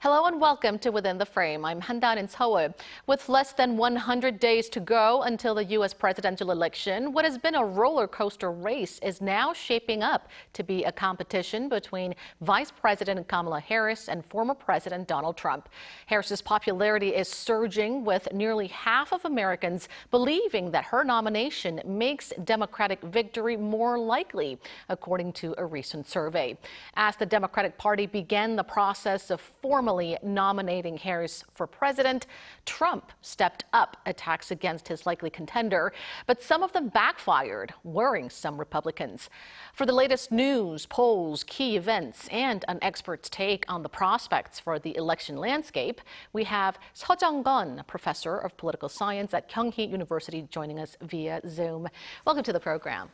Hello and welcome to Within the Frame. I'm Handan in Seoul. With less than 100 days to go until the U.S. presidential election, what has been a roller coaster race is now shaping up to be a competition between Vice President Kamala Harris and former President Donald Trump. Harris's popularity is surging, with nearly half of Americans believing that her nomination makes Democratic victory more likely, according to a recent survey. As the Democratic Party began the process of formally nominating Harris for president, Trump stepped up attacks against his likely contender, but some of them backfired, worrying some Republicans. For the latest news, polls, key events, and an expert's take on the prospects for the election landscape, we have Seo Jung-gun, professor of political science at Kyunghee University, joining us via Zoom. Welcome to the program.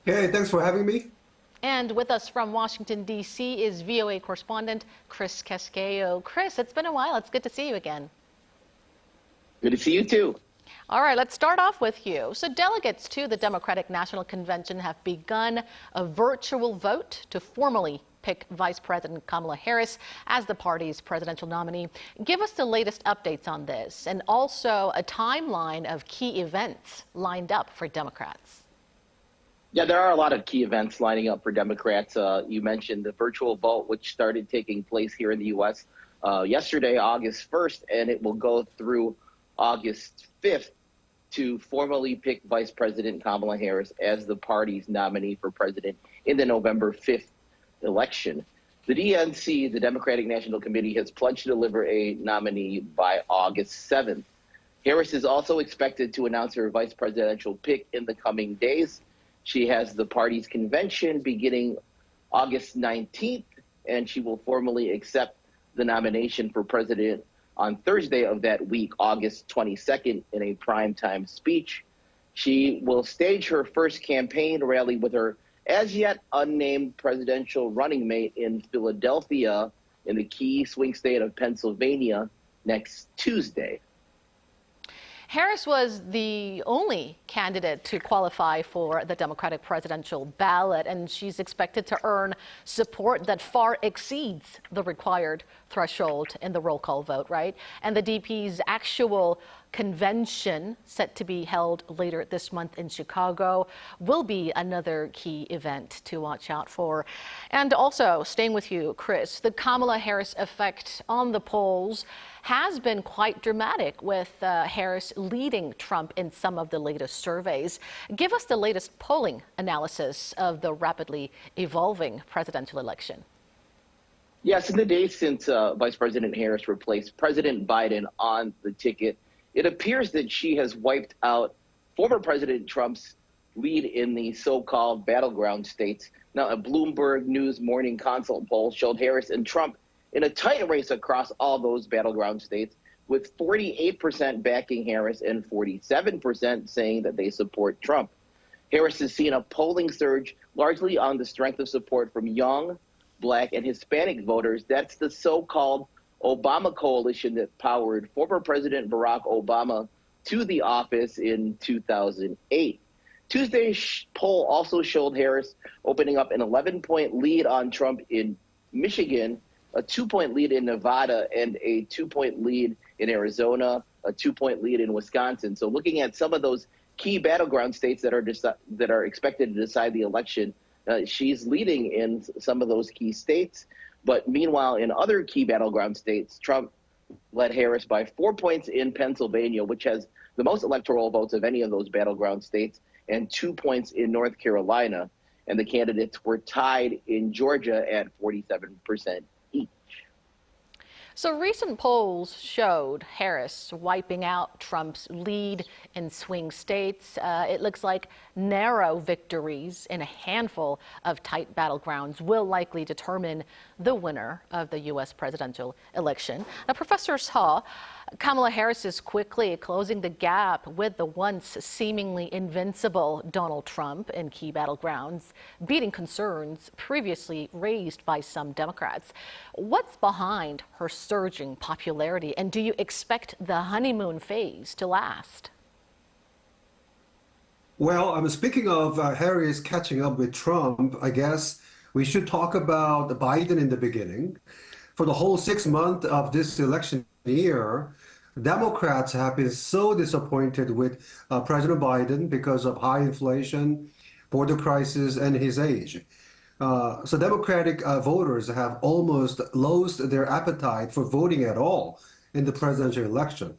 Hey, thanks for having me. And with us from Washington, D.C. is VOA correspondent Chris CASQUEJO. Chris, it's been a while. It's good to see you again. Good to see you, too. All right, let's start off with you. So delegates to the Democratic National Convention have begun a virtual vote to formally pick Vice President Kamala Harris as the party's presidential nominee. Give us the latest updates on this, and also a timeline of key events lined up for Democrats. Yeah, there are a lot of key events lining up for Democrats. You mentioned the virtual vote, which started taking place here in the U.S. Yesterday, August 1st, and it will go through August 5th to formally pick Vice President Kamala Harris as the party's nominee for president in the November 5th election. The DNC, the Democratic National Committee, has pledged to deliver a nominee by August 7th. Harris is also expected to announce her vice presidential pick in the coming days. She has the party's convention beginning August 19th, and she will formally accept the nomination for president on Thursday of that week, August 22nd, in a primetime speech. She will stage her first campaign rally with her as-yet unnamed presidential running mate in Philadelphia in the key swing state of Pennsylvania next Tuesday. Harris was the only candidate to qualify for the Democratic presidential ballot, and she's expected to earn support that far exceeds the required threshold in the roll call vote, right? And the DP's actual convention, set to be held later this month in Chicago, will be another key event to watch out for. And also, staying with you, Chris, the Kamala Harris effect on the polls has been quite dramatic, with Harris leading Trump in some of the latest surveys. Give us the latest polling analysis of the rapidly evolving presidential election. Yes, in the days since Vice President Harris replaced President Biden on the ticket, it appears that she has wiped out former President Trump's lead in the so-called battleground states. Now, a Bloomberg News Morning Consult poll showed Harris and Trump in a tight race across all those battleground states, with 48% backing Harris and 47% saying that they support Trump. Harris has seen a polling surge largely on the strength of support from young, Black, and Hispanic voters. That's the so-called Obama coalition that powered former President Barack Obama to the office in 2008. Tuesday's poll also showed Harris opening up an 11-point lead on Trump in Michigan, a 2-point lead in Nevada, and a 2-point lead in Arizona, a 2-point lead in Wisconsin. So looking at some of those key battleground states that are expected to decide the election, she's leading in some of those key states. But meanwhile, in other key battleground states, Trump led Harris by 4 points in Pennsylvania, which has the most electoral votes of any of those battleground states, and 2 points in North Carolina. And the candidates were tied in Georgia at 47% each. So recent polls showed Harris wiping out Trump's lead in swing states. It looks like narrow victories in a handful of tight battlegrounds will likely determine the winner of the U.S. presidential election. Now, Professor Seo, Kamala Harris is quickly closing the gap with the once seemingly invincible Donald Trump in key battlegrounds, beating concerns previously raised by some Democrats. What's behind her surging popularity, and do you expect the honeymoon phase to last? Well, I'm speaking of Harris catching up with Trump. I guess we should talk about Biden in the beginning. for the whole 6 months of this election year, Democrats have been so disappointed with President Biden because of high inflation, border crisis, and his age. So Democratic voters have almost lost their appetite for voting at all in the presidential election.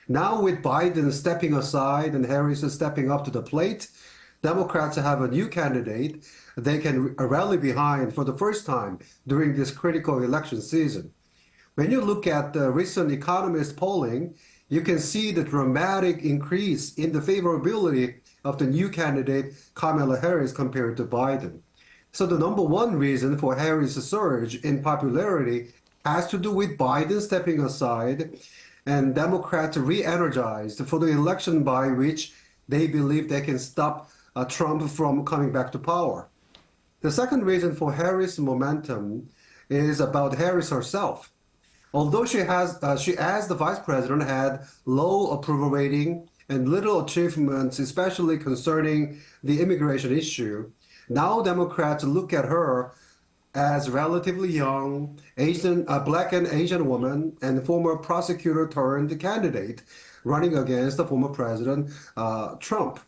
Now with Biden stepping aside and Harris stepping up to the plate, Democrats have a new candidate they can rally behind for the first time during this critical election season. When you look at the recent Economist polling, you can see the dramatic increase in the favorability of the new candidate, Kamala Harris, compared to Biden. So the number one reason for Harris' surge in popularity has to do with Biden stepping aside and Democrats re-energized for the election by which they believe they can stop Trump from coming back to power. The second reason for Harris' momentum is about Harris herself. Although she, as the vice president, had low approval rating and little achievements, especially concerning the immigration issue, now Democrats look at her as relatively young, Black and Asian woman and former prosecutor turned candidate running against the former President Trump.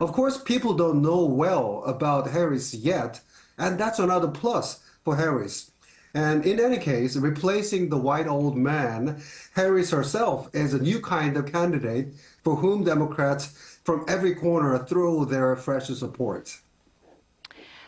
Of course, people don't know well about Harris yet, and that's another plus for Harris. And in any case, replacing the white old man, Harris herself is a new kind of candidate for whom Democrats from every corner throw their fresh support.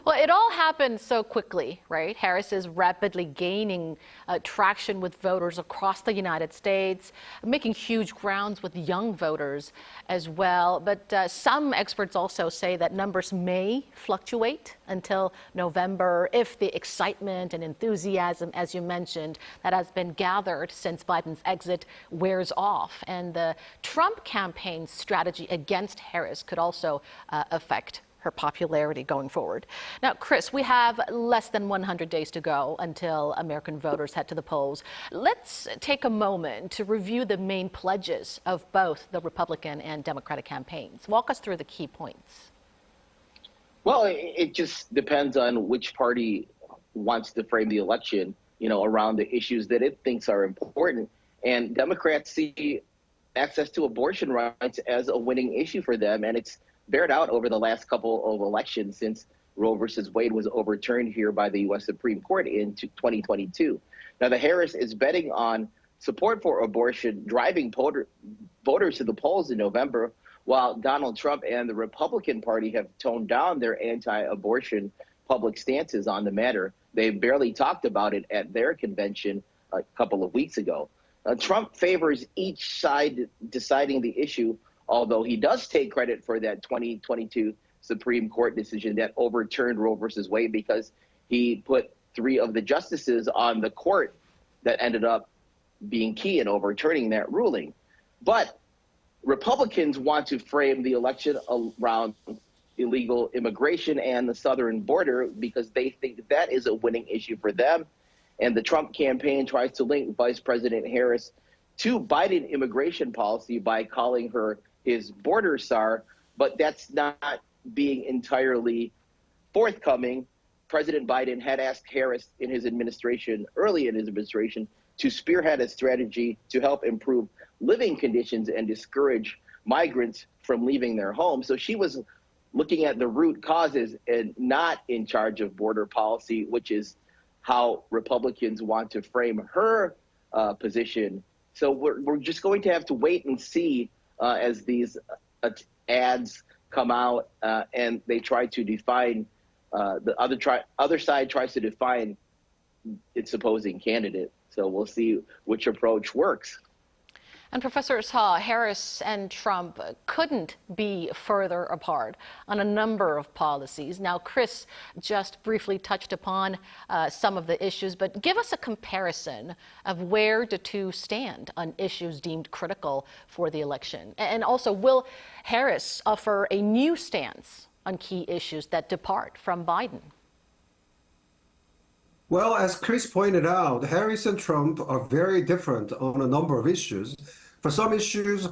Well, it all happened so quickly, right? Harris is rapidly gaining traction with voters across the United States, making huge grounds with young voters as well. But some experts also say that numbers may fluctuate until November if the excitement and enthusiasm, as you mentioned, that has been gathered since Biden's exit wears off. And the Trump campaign's strategy against Harris could also affect her popularity going forward. Now, Chris, we have less than 100 days to go until American voters head to the polls. Let's take a moment to review the main pledges of both the Republican and Democratic campaigns. Walk us through the key points. Well, it just depends on which party wants to frame the election, around the issues that it thinks are important. And Democrats see access to abortion rights as a winning issue for them, and it's bared out over the last couple of elections since Roe versus Wade was overturned here by the U.S. Supreme Court in 2022. Now, the Harris is betting on support for abortion, driving voters to the polls in November, while Donald Trump and the Republican Party have toned down their anti-abortion public stances on the matter. They barely talked about it at their convention a couple of weeks ago. Trump favors each side deciding the issue, although he does take credit for that 2022 Supreme Court decision that overturned Roe versus Wade because he put 3 of the justices on the court that ended up being key in overturning that ruling. But Republicans want to frame the election around illegal immigration and the southern border because they think that is a winning issue for them. And the Trump campaign tries to link Vice President Harris to Biden immigration policy by calling her his border czar, but that's not being entirely forthcoming. President Biden had asked Harris early in his administration, to spearhead a strategy to help improve living conditions and discourage migrants from leaving their homes. So she was looking at the root causes and not in charge of border policy, which is how Republicans want to frame her position. So we're just going to have to wait and see as these ads come out and they try to define, the other side tries to define its opposing candidate. So we'll see which approach works. And Professor Saw, Harris and Trump couldn't be further apart on a number of policies. Now, Chris just briefly touched upon some of the issues, but give us a comparison of where the two stand on issues deemed critical for the election. And also, will Harris offer a new stance on key issues that depart from Biden? Well, as Chris pointed out, Harris and Trump are very different on a number of issues. For some issues,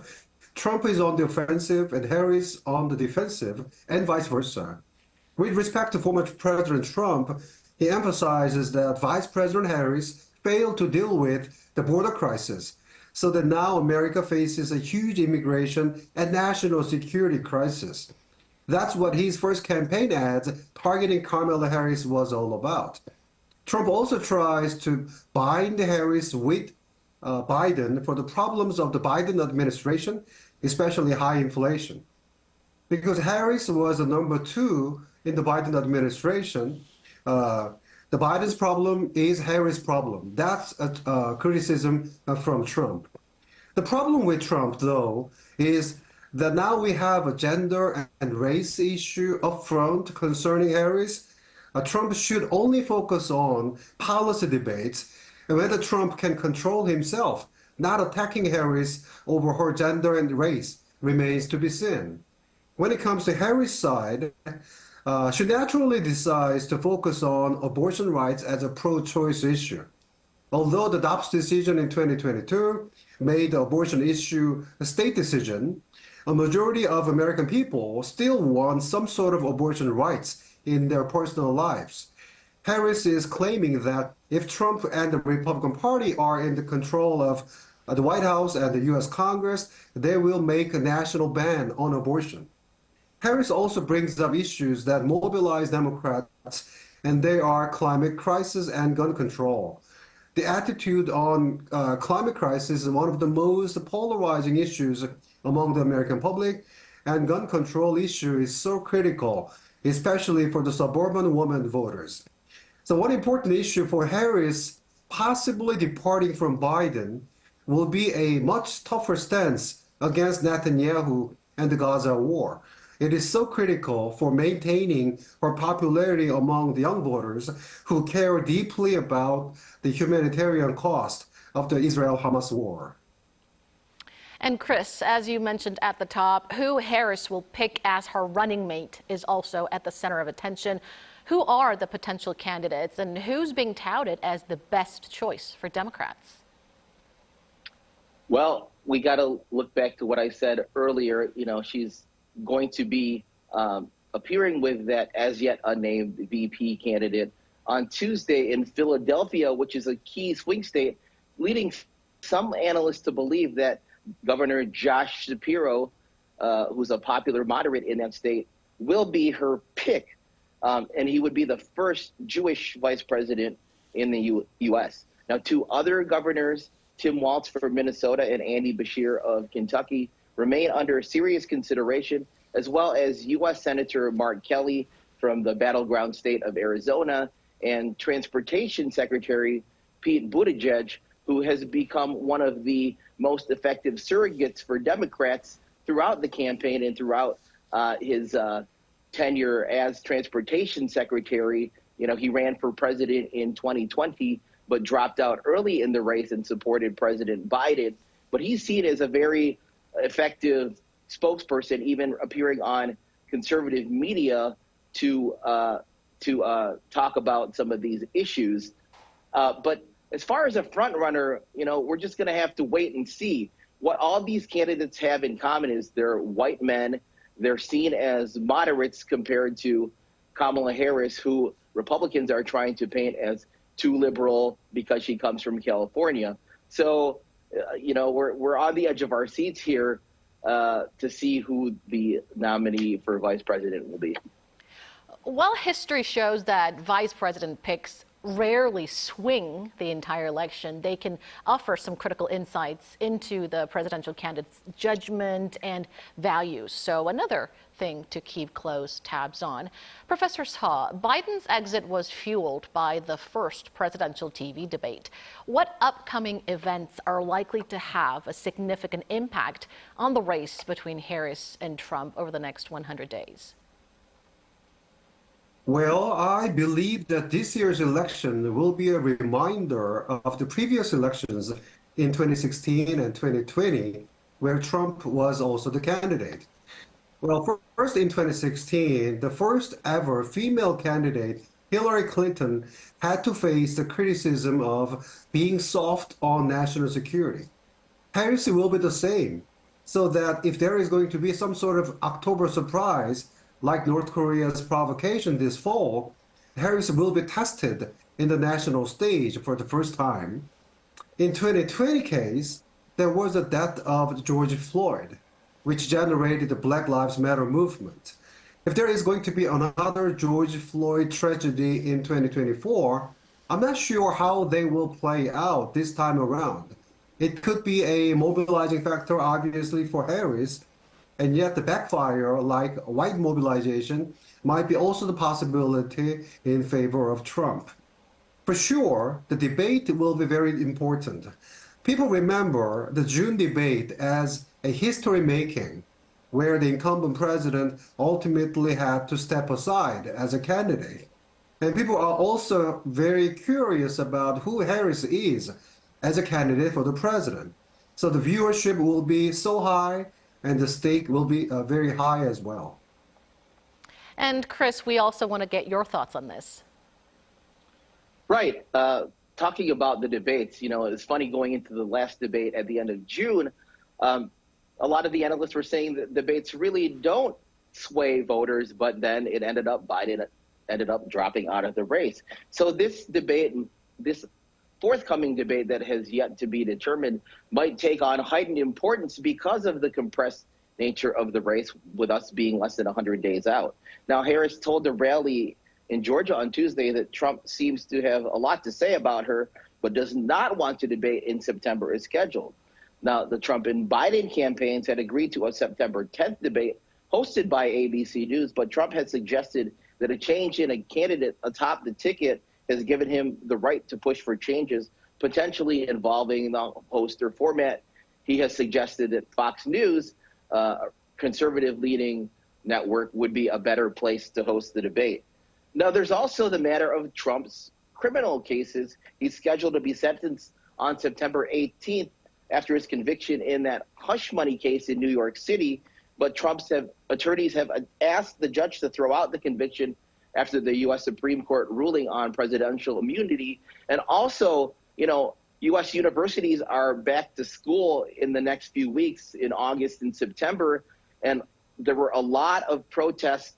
Trump is on the offensive and Harris on the defensive, and vice versa. With respect to former President Trump, he emphasizes that Vice President Harris failed to deal with the border crisis, so that now America faces a huge immigration and national security crisis. That's what his first campaign ads targeting Kamala Harris was all about. Trump also tries to bind Harris with Biden for the problems of the Biden administration, especially high inflation. Because Harris was the number 2 in the Biden administration, the Biden's problem is Harris' problem. That's a criticism from Trump. The problem with Trump, though, is that now we have a gender and race issue up front concerning Harris. Trump should only focus on policy debates and whether Trump can control himself, not attacking Harris over her gender and race remains to be seen. When it comes to Harris' side, she naturally decides to focus on abortion rights as a pro-choice issue. Although the Dobbs decision in 2022 made the abortion issue a state decision, a majority of American people still want some sort of abortion rights in their personal lives. Harris is claiming that if Trump and the Republican Party are in the control of the White House and the U.S. Congress, they will make a national ban on abortion. Harris also brings up issues that mobilize Democrats, and they are climate crisis and gun control. The attitude on climate crisis is one of the most polarizing issues among the American public, and gun control issue is so critical, especially for the suburban women voters. So one important issue for Harris, possibly departing from Biden, will be a much tougher stance against Netanyahu and the Gaza war. It is so critical for maintaining her popularity among the young voters who care deeply about the humanitarian cost of the Israel-Hamas war. And Chris, as you mentioned at the top, who Harris will pick as her running mate is also at the center of attention. Who are the potential candidates and who's being touted as the best choice for Democrats? Well, we got to look back to what I said earlier. You know, she's going to be appearing with that as yet unnamed VP candidate on Tuesday in Philadelphia, which is a key swing state, leading some analysts to believe that Governor Josh Shapiro, who's a popular moderate in that state, will be her pick. And he would be the first Jewish vice president in the U.S. Now, 2 other governors, Tim Walz from Minnesota and Andy Beshear of Kentucky, remain under serious consideration, as well as U.S. Senator Mark Kelly from the battleground state of Arizona and Transportation Secretary Pete Buttigieg, who has become one of the most effective surrogates for Democrats throughout the campaign and throughout his tenure as Transportation Secretary. You know, he ran for president in 2020, but dropped out early in the race and supported President Biden. But he's seen as a very effective spokesperson, even appearing on conservative media to talk about some of these issues. But as far as a front runner, you know, we're just going to have to wait and see. What all these candidates have in common is they're white men. They're seen as moderates compared to Kamala Harris, who Republicans are trying to paint as too liberal because she comes from California. So, you know, we're on the edge of our seats here to see who the nominee for vice president will be. While history shows that vice president picks rarely swing the entire election, they can offer some critical insights into the presidential candidate's judgment and values. So another thing to keep close tabs on. Professor Seo, Biden's exit was fueled by the first presidential TV debate. What upcoming events are likely to have a significant impact on the race between Harris and Trump over the next 100 days? Well, I believe that this year's election will be a reminder of the previous elections in 2016 and 2020, where Trump was also the candidate. Well, first in 2016, the first ever female candidate, Hillary Clinton, had to face the criticism of being soft on national security. Harris will be the same, so that if there is going to be some sort of October surprise, like North Korea's provocation this fall, Harris will be tested in the national stage for the first time. In 2020 case, there was the death of George Floyd, which generated the Black Lives Matter movement. If there is going to be another George Floyd tragedy in 2024, I'm not sure how they will play out this time around. It could be a mobilizing factor, obviously, for Harris, and yet the backfire, like white mobilization, might be also the possibility in favor of Trump. For sure, the debate will be very important. People remember the June debate as a history-making, where the incumbent president ultimately had to step aside as a candidate. And people are also very curious about who Harris is as a candidate for the president. So the viewership will be so high, and the stake will be very high as well. And Chris, we also want to get your thoughts on this. Right. Talking about the debates, it's funny going into the last debate at the end of June. A lot of the analysts were saying that debates really don't sway voters, but then it ended up Biden ended up dropping out of the race. So this debate, this forthcoming debate that has yet to be determined, might take on heightened importance because of the compressed nature of the race, with us being less than 100 days out. Now, Harris told the rally in Georgia on Tuesday that Trump seems to have a lot to say about her, but does not want to debate in September as scheduled. Now, the Trump and Biden campaigns had agreed to a September 10th debate hosted by ABC News, but Trump had suggested that a change in a candidate atop the ticket has given him the right to push for changes, potentially involving the host or format. He has suggested that Fox News, conservative-leaning network, would be a better place to host the debate. Now, there's also the matter of Trump's criminal cases. He's scheduled to be sentenced on September 18th after his conviction in that hush money case in New York City. But Trump's attorneys have asked the judge to throw out the conviction after the U.S. Supreme Court ruling on presidential immunity. And also, U.S. universities are back to school in the next few weeks in August and September. And there were a lot of protests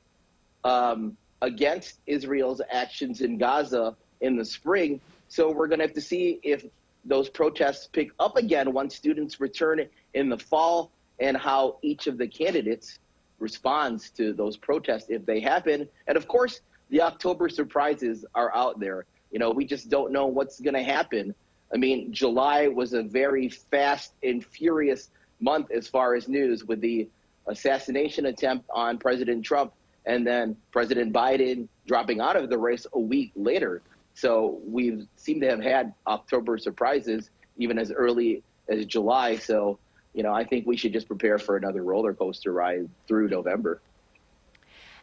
against Israel's actions in Gaza in the spring. So we're going to have to see if those protests pick up again once students return in the fall, and how each of the candidates responds to those protests if they happen. And of course, the October surprises are out there. We just don't know what's going to happen. I mean, July was a very fast and furious month as far as news, with the assassination attempt on President Trump and then President Biden dropping out of the race a week later. So we seem to have had October surprises even as early as July. So, I think we should just prepare for another roller coaster ride through November.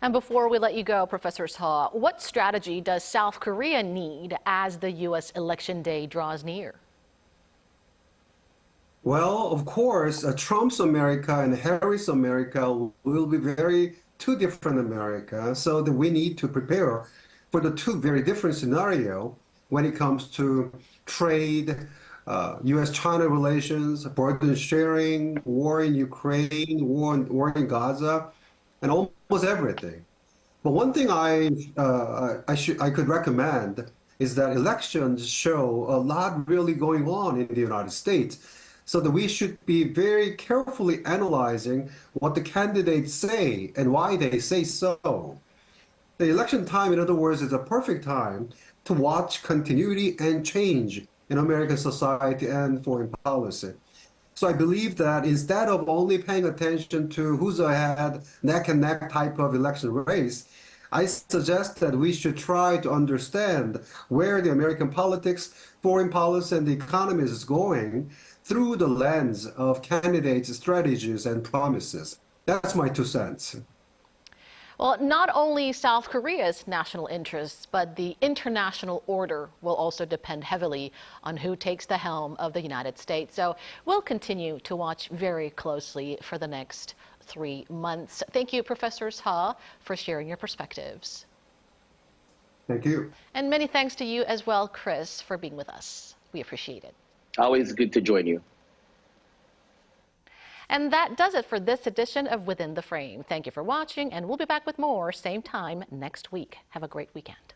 And before we let you go, Professor Seo, what strategy does South Korea need as the U.S. election day draws near? Well, of course, Trump's America and Harris' America will be two different America, so that we need to prepare for the two very different scenarios when it comes to trade, U.S.-China relations, burden sharing, war in Ukraine, war in Gaza, and almost everything. But one thing I could recommend is that elections show a lot really going on in the United States, so that we should be very carefully analyzing what the candidates say and why they say so. The election time, in other words, is a perfect time to watch continuity and change in American society and foreign policy. So I believe that instead of only paying attention to who's ahead, neck and neck type of election race, I suggest that we should try to understand where the American politics, foreign policy, and the economy is going through the lens of candidates' strategies and promises. That's my 2 cents. Well, not only South Korea's national interests, but the international order will also depend heavily on who takes the helm of the United States. So we'll continue to watch very closely for the next 3 months. Thank you, Professor Seo, for sharing your perspectives. Thank you. And many thanks to you as well, Chris, for being with us. We appreciate it. Always good to join you. And that does it for this edition of Within the Frame. Thank you for watching, and we'll be back with more same time next week. Have a great weekend.